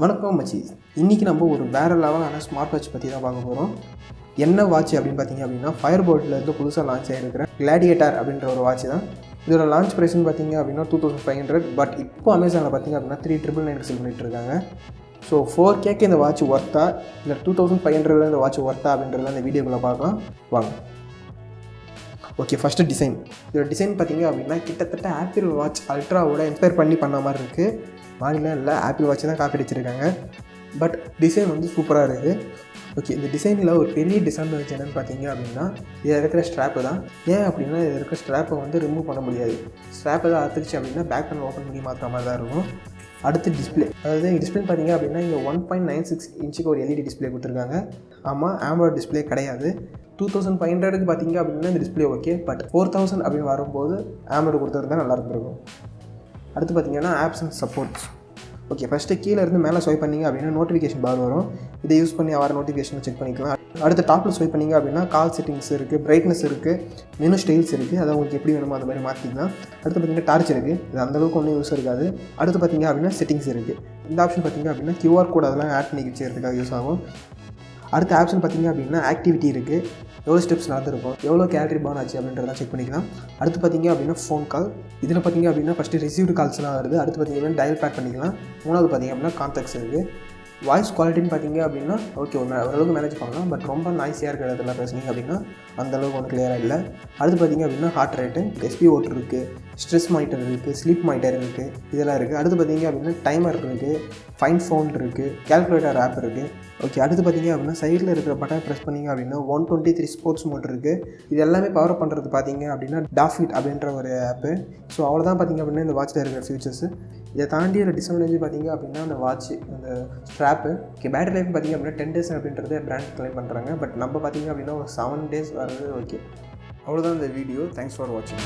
வணக்கம் மச்சீஸ். இன்றைக்கி நம்ம ஒரு வேறு லெவலான ஸ்மார்ட் வாட்ச் பற்றி தான் பார்க்க போகிறோம். என்ன வாட்ச் அப்படின்னு பார்த்தீங்க அப்படின்னா ஃபயர்போல்ட்லேருந்து புதுசாக லான்ச் ஆகிருக்கிற கிளாடியேட்டர் அப்படின்ற ஒரு வாட்ச் தான். இதோட லான்ச் ப்ரைஸ்னு பார்த்தீங்க அப்படின்னா 2500. பட் இப்போ அமேசானில் பார்த்தீங்க அப்படின்னா 3999 செல் பண்ணிட்டு இருக்காங்க. ஸோ 4K இந்த வாட்ச் ஒர்த்தா இல்லை 2500 இந்த வாட்ச் ஒர்த்தா அப்படின்றத அந்த வீடியோக்குள்ளே பார்க்கலாம் வாங்க. Okay, first design. இதோட டிசைன் பார்த்தீங்க அப்படின்னா கிட்டத்தட்ட ஆப்பிள் வாட்ச் அல்ட்ராவோட இன்ஸ்பயர் பண்ண மாதிரி இருக்குது. மாநிலம் இல்லை, ஆப்பிள் வாட்ச் தான் காப்பி அடிச்சிருக்காங்க. பட் டிசைன் வந்து சூப்பராக இருக்குது. ஓகே, இந்த டிசைனில் ஒரு பெரிய டிஸ்அட்வான்டேஜ் என்னென்னு பார்த்தீங்க அப்படின்னா இதில் இருக்கிற ஸ்ட்ராப்பு தான். ஏன் அப்படின்னா இதில் இருக்கிற ஸ்ட்ராப்பை வந்து ரிமூவ் பண்ண முடியாது. ஸ்ட்ராப்பை தான் அத்துக்குச்சு அப்படின்னா பேக் பண்ண ஓப்பன் பண்ணி மாற்றுற மாதிரி தான் இருக்கும். அடுத்து டிஸ்பிளே. அதாவது டிஸ்பிளே பார்த்தீங்க அப்படின்னா இங்கே 1.96 இன்ச்சுக்கு ஒரு எல்இடி டிஸ்பிளே கொடுத்துருக்காங்க. ஆமாம், ஆம்லோட் டிஸ்பிளே கிடையாது. 2500க்கு பார்த்தீங்க அப்படின்னா இந்த டிஸ்பிளே ஓகே. பட் 4000 அப்படின்னு வரும்போது ஆம்லோட் கொடுத்துருந்தா நல்லா இருந்திருக்கும். அடுத்து பார்த்தீங்கன்னா apps and supports. Okay, first கீழே இருந்து மேலே ஸ்வைப் பண்ணிங்க அப்படின்னா நோட்டிஃபிகேஷன் பார் வரும். இதை யூஸ் பண்ணி வர நோட்டிஃபிகேஷன் செக் பண்ணிக்கலாம். அடுத்து டாப்பில் ஸ்வைப் பண்ணிங்க அப்படின்னா கால் செட்டிங்ஸ் இருக்குது, பிரைட்னஸ் இருக்குது, மெனு ஸ்டைல்ஸ் இருக்குது. அதை உங்களுக்கு எப்படி வேணுமோ அந்த மாதிரி மாற்றிக்கலாம். அடுத்து பார்த்தீங்கன்னா டார்ச் இருக்குது. இது அந்தளவுக்கு ஒன்றும் யூஸ் இருக்காது. அடுத்து பார்த்தீங்க அப்படின்னா செட்டிங்ஸ் இருக்குது. இந்த ஆப்ஷன் பார்த்தீங்க அப்படின்னா QR கோட் அதெல்லாம் ஆட் பண்ணி வச்சுக்கிறதுக்காக யூஸ் ஆகும். அடுத்த ஆப்ஷன் பார்த்தீங்க அப்படின்னா ஆக்டிவிட்டி இருக்குது. எவ்வளோ ஸ்டெப்ஸ் நடந்திருக்கும், எவ்வளோ கேலரி பர்ன் ஆச்சு அப்படின்றத செக் பண்ணிக்கலாம். அடுத்து பார்த்தீங்க அப்படின்னா ஃபோன் கால். இதில் பார்த்தீங்க அப்படின்னா ஃபஸ்ட்டு ரிசீவ்டு கால்ஸ்லாம் வருது. அடுத்து பார்த்தீங்க அப்படின்னா டயல் பேக் பண்ணிக்கலாம். மூணாவது பார்த்தீங்க அப்படின்னா கான்டாக்ட்ஸ் இருக்குது. வாய்ஸ் குவாலிட்டின்னு பார்த்தீங்க அப்படின்னா ஓகே, ஓரளவுக்கு மேனேஜ் பண்ணலாம். பட் ரொம்ப நாய்ஸியாக இருக்கிற இடத்துல பேசுனீங்க அப்படின்னா அந்தளவுக்கு ஒன்றும் கிளியராக இல்லை. அடுத்து பார்த்தீங்க அப்படின்னா ஹார்ட் ரேட்டு, SpO2 இருக்குது, ஸ்ட்ரெஸ் மானிட்டர் இருக்குது, ஸ்லீப் மானிட்டர் இருக்குது, இதெல்லாம் இருக்குது. அடுத்து பார்த்தீங்க அப்படின்னா டைமர் இருக்குது, ஃபைன் ஃபோன் இருக்குது, கால்குலேட்டர் ஆப் இருக்குது. ஓகே, அடுத்து பார்த்தீங்க அப்படின்னா சைடில் இருக்கிற பட்டன் ப்ரெஸ் பண்ணிங்க அப்படின்னா 123 ஸ்போர்ட்ஸ் மோட் இருக்குது. இது எல்லாமே பவர் பண்ணுறது பார்த்தீங்க அப்படின்னா 𝗕𝗏𝗏𝗡 அப்படின்ற ஒரு ஆப்பு. ஸோ அவ்வளோதான் பார்த்தீங்க அப்படின்னா இந்த வாட்சில் இருக்கிற ஃபியூச்சர்ஸு. இதை தாண்டி ஒரு டிஸ்அட்வான்டேஜ் பார்த்தீங்க அப்படின்னா அந்த வாட்ச் அந்த ஸ்ட்ராப்பு. ஓகே, பேட்டரி லைஃப் பார்த்தீங்க அப்படின்னா 10 days அப்படின்றத பிராண்ட் கிளைம் பண்ணுறாங்க. பட் நம்ம பார்த்தீங்க அப்படின்னா ஒரு 7 days வருது. ஓகே, அவ்வளோதான் இந்த வீடியோ. தேங்க்ஸ் ஃபார் வாட்சிங்.